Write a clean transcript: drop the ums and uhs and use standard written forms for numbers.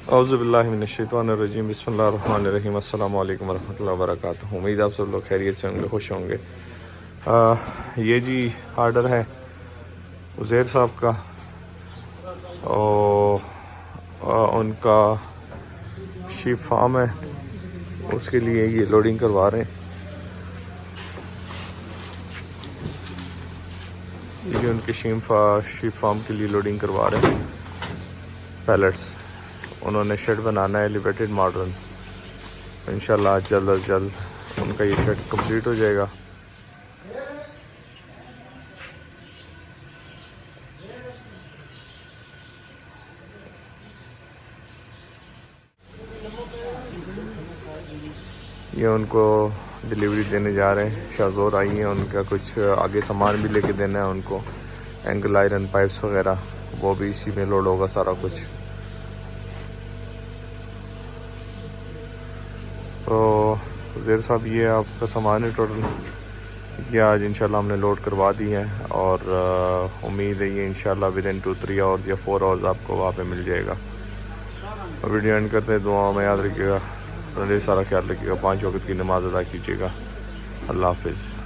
औज़ुबिल्लाहिमिनश्शैतानिर्रजीम बिस्मिल्लाहिर्रहमानिर्रहीम अस्सलामु अलैकुम वरहमतुल्लाहि वबरकातुहू। उम्मीद आप सब लोग खैरियत से होंगे, खुश होंगे। ये जी आर्डर है उज़ैर साहब का और उनका शीप फार्म है, उसके लिए ये लोडिंग करवा रहे हैं। ये उनके शीप फार्म के लिए लोडिंग करवा रहे हैं पैलेट्स। उन्होंने शेड बनाना है एलिवेटेड मॉडर्न, इंशाल्लाह जल्द अज जल्द उनका ये शेड कंप्लीट हो जाएगा। ये उनको डिलीवरी देने जा रहे हैं। शाहज़ोर आई हैं, उनका कुछ आगे सामान भी लेके देना है उनको, एंगल आयरन पाइप्स वगैरह, वो भी इसी में लोड होगा सारा कुछ। तो ज़ेर साहब ये आपका सामान है टोटल, ये आज इंशाल्लाह हमने लोड करवा दी है और उम्मीद है ये इंशाल्लाह विद इन 2-3 आवर्स या 4 आवर्स आपको वहाँ पे मिल जाएगा। वीडियो एंड करते हैं, दुआ में याद रखिएगा, सारा ख्याल रखिएगा, 5 वक्त की नमाज़ अदा कीजिएगा। अल्लाह हाफिज़।